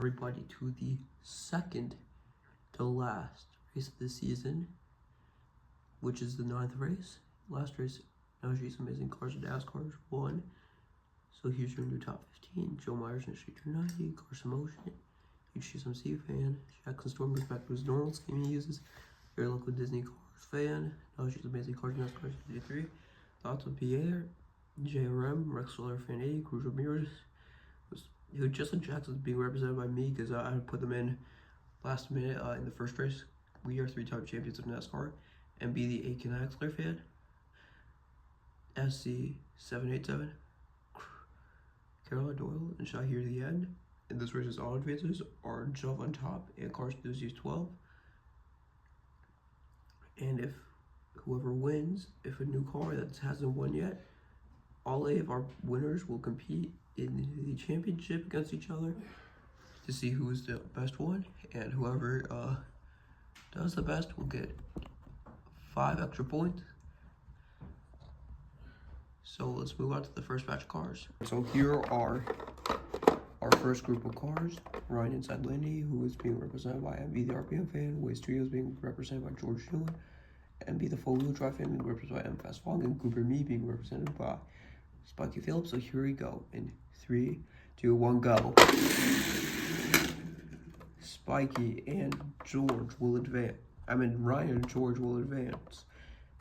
Everybody to the second to last race of the season, which is the 9th race. Last race, LG's Amazing Cars and NASCAR's won. So here's your new top 15. Joe Myers and Street 290, Cars in Motion, huge GSMC fan. Jackson Storm goes back to his normal scheme he uses. Your local Disney Cars fan. LG's Amazing Cars and NASCAR 53. Thoughts of Pierre, JRM, Rex Solar Fan 80, Cruz Ramirez. Who Justin Jackson's being represented by me because I put them in last minute in the first race. We are 3-time champions of NASCAR. And be the Aiken Axler fan. SC787. Caroline Doyle and Shahir the End. And this race's auto advances are Jump on top and Cars Enthusiast 12. And if whoever wins, if a new car that hasn't won yet, all 8 of our winners will compete in the championship against each other to see who is the best one, and whoever does the best will get 5 extra points. So let's move on to the first batch of cars. So here are our first group of cars. Ryan Inside Landy, who is being represented by MB the RPM fan, Way Studios being represented by George Newman, MB the Full Wheel Drive fan being represented by M Fast Fong, and Cooper Me being represented by Spiky Phillips. So here we go. In 3, 2, 1, go. Spiky and George will advance. Ryan and George will advance.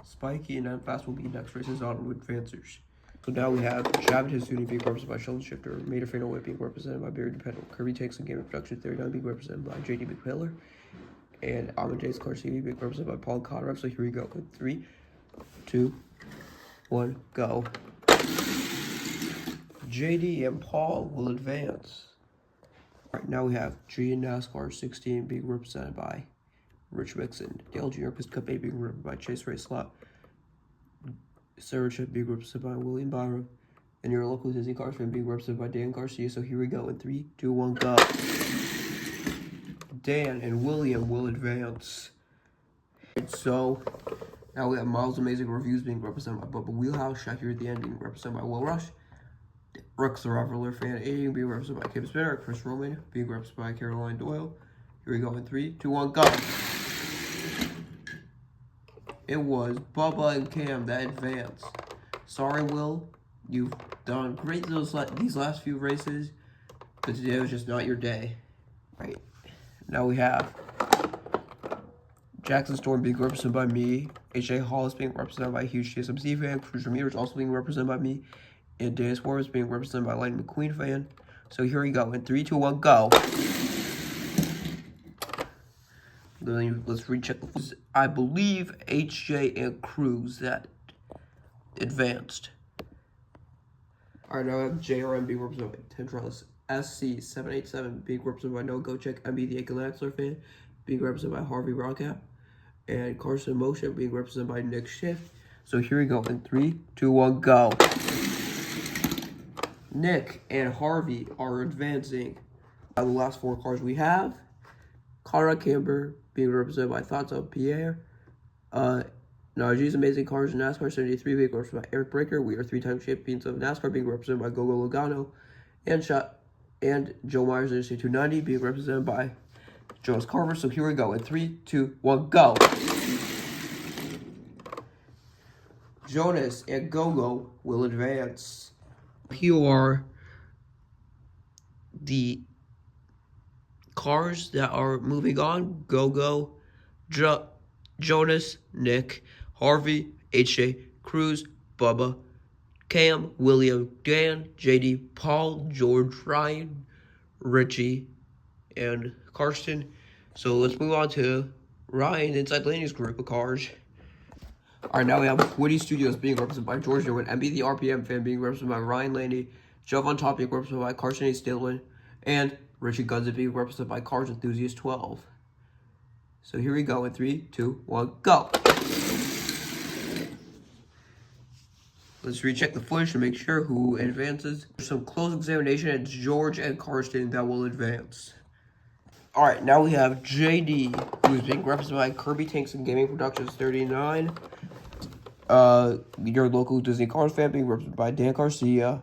Spiky and M Fast will be next race's auto advancers. So now we have Shabbat Hizuni being represented by Sheldon Shifter, Mater Fano being represented by Barry DePendle, Kirby Tanks and Game of Production 39 being represented by JD McPillar, and Amadeus Car CV being represented by Paul Conrad. So here we go. In 3, 2, 1, go. JD and Paul will advance. All right, now we have G and NASCAR 16 being represented by Rich Mixon, Dale Jr. Pist Cup 8 being represented by Chase Ray Slot, Sarah Chip being represented by William Byron, and your local Disney Cars fan being represented by Dan Garcia. So here we go. In 3, 2, 1, go. Dan and William will advance. And so now we have Miles Amazing Reviews being represented by Bubba Wheelhouse, Shakir at the End being represented by Will Rush, Rex the Reveler fan 80 being represented by Kim Spinner, Chris Roman being represented by Caroline Doyle. Here we go. In 3, 2, 1, go. It was Bubba and Cam that advanced. Sorry, Will. You've done great these last few races, but today was just not your day. Right. Now we have Jackson Storm being represented by me, H.A. Hollis being represented by Huge TSMC fan, Cruz Ramirez also being represented by me, and Dennis Warren being represented by Lightning McQueen fan. So here we go. In 3, 2, 1, go. Let's recheck. I believe HJ and Cruz that advanced. Alright, now I have JRM being represented by Tentrellis, SC787 being represented by Noah Gochek, MB the Aiken Axler fan being represented by Harvey Rodcap, and Carson Motion being represented by Nick Schiff. So here we go. In 3, 2, 1, go. Nick and Harvey are advancing. The last 4 cars we have: Conrad Camber being represented by Thoughts of Pierre, Najee's Amazing Cars and NASCAR 73 being represented by Eric Breaker. We are 3-time champions of NASCAR being represented by Gogo Logano, and Joe Myers and 290 being represented by Jonas Carver. So here we go. In 3, 2, 1, go. Jonas and Gogo will advance. Here are the cars that are moving on: Gogo, Jonas, Nick, Harvey, H.A., Cruz, Bubba, Cam, William, Dan, JD, Paul, George, Ryan, Richie, and Karsten. So let's move on to Ryan Inside Laney's group of cars. Alright, now we have Woody Studios being represented by George Newman, MB the RPM fan being represented by Ryan Laney, Jove on Top being represented by Carson A. Stillman, and Richie Guns being represented by Cars Enthusiast 12. So here we go. In 3, 2, 1, go. Let's recheck the footage to make sure who advances. Some close examination. It's George and Karsten that will advance. Alright, now we have JD, who is being represented by Kirby Tanks and Gaming Productions 39. Your local Disney Cars fan being represented by Dan Garcia.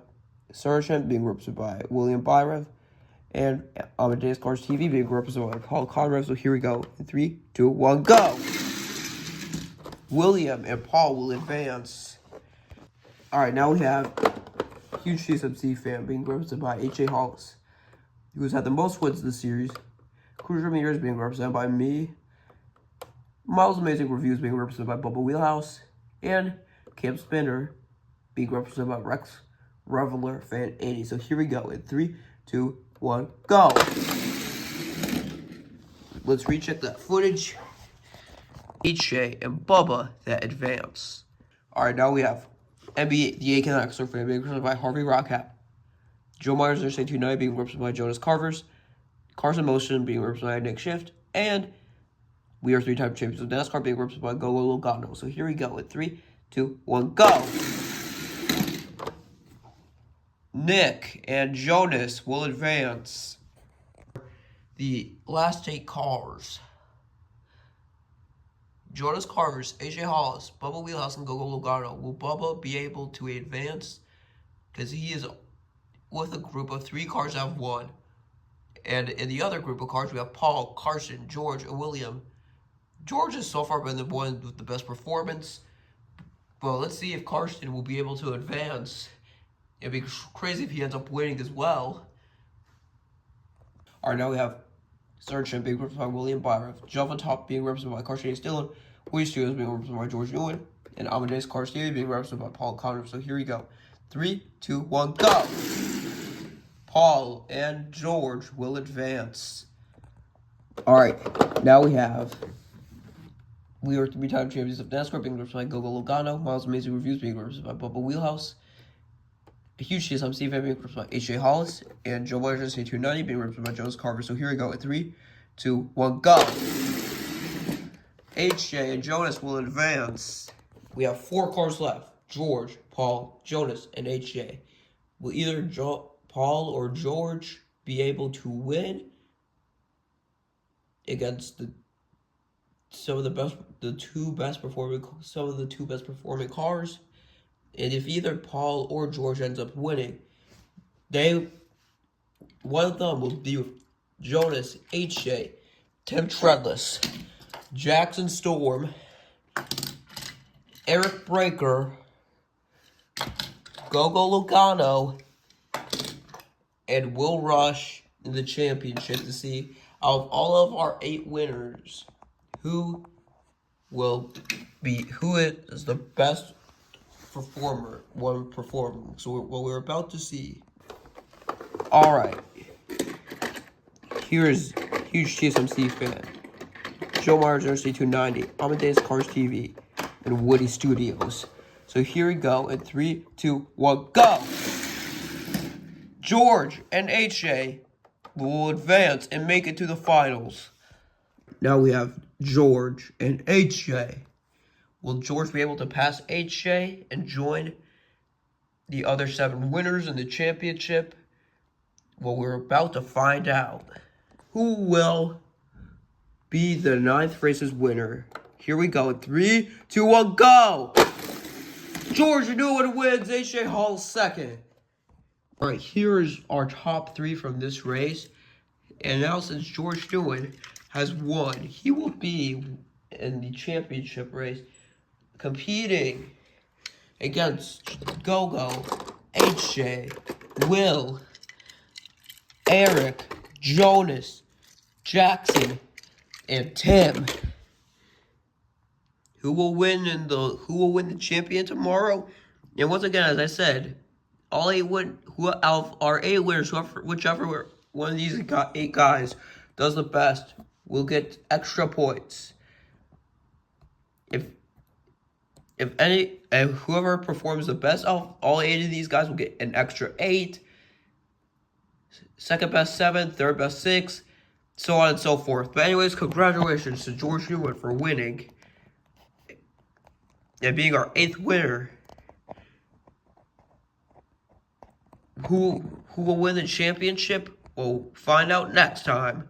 Saracen being represented by William Byrev. And Amadeus Cars TV being represented by Paul Conrad. So here we go. In 3, 2, 1, go! William and Paul will advance. Alright, now we have huge TSMC fan being represented by H.A. Hollis, who has had the most wins in the series. Cruiser Meters being represented by me. Miles Amazing Reviews being represented by Bubba Wheelhouse. And Camp Spinner being represented by Rex Reveler Fan 80. So here we go. In 3, 2, 1, go! Let's recheck that footage. H.A. and Bubba that advance. Alright, now we have NBA, the A-Connect Fan being represented by Harvey Rockcap. Joe Myers and Say 290 being represented by Jonas Carvers. Cars in Motion being represented by Nick Shift. And we are 3-time champions of NASCAR being represented by Gogo Logano. So here we go. In 3, 2, 1, go! Nick and Jonas will advance. The last 8 cars. Jonas Carvers, AJ Hollis, Bubba Wheelhouse, and Gogo Logano. Will Bubba be able to advance? Because he is with a group of 3 cars that have won. And in the other group of cars, we have Paul, Carson, George, and William. George has so far been the one with the best performance. But let's see if Carson will be able to advance. It'd be crazy if he ends up winning as well. Alright, now we have Sergeant being represented by William Byron, Java Top being represented by Carson Dillon, Woody Studios being represented by George Newman, and Amadeus Cars TV being represented by Paul Connor. So here we go. 3, 2, 1, go! Paul and George will advance. Alright, now we are 3-time champions of NASCAR being represented by Gogo Logano, Miles Amazing Reviews being represented by Bubba Wheelhouse, a huge TSMC fan being represented by H.J. Hollis, and Joe Myers and 290 being represented by Jonas Carver. So here we go. At 3, 2, 1, go! H.J. and Jonas will advance. We have 4 cars left. George, Paul, Jonas, and H.J. Will either Paul or George be able to win against some of the two best performing cars? And if either Paul or George ends up winning, one of them will be with Jonas, H.J., Tim Treadless, Jackson Storm, Eric Breaker, Gogo Logano, and Will Rush in the championship to see out of all of our 8 winners who is the best performer when performing. So what we're about to see. Alright. Here's huge TSMC fan. Joe Myers RC 290, Amadeus Cars TV, and Woody Studios. So here we go. In 3, 2, 1, go! George and H.A. will advance and make it to the finals. Now we have George and H.J. Will George be able to pass H.J. and join the other 7 winners in the championship? Well, we're about to find out. Who will be the 9th race's winner? Here we go. 3, 2, 1, go! George Newman wins. H.J. Hall second. Alright, here's our top 3 from this race. And now since George Newman has won, he will be in the championship race competing against Gogo, H.J., Will, Eric, Jonas, Jackson, and Tim. Who will win the champion tomorrow? And once again, as I said, out of our 8 winners, whichever one of these 8 guys does the best will get extra points. If whoever performs the best out of all 8 of these guys will get an extra 8. Second best 7, third best 6, so on and so forth. But anyways, congratulations to George Newman for winning and being our 8th winner. Who will win the championship? We'll find out next time.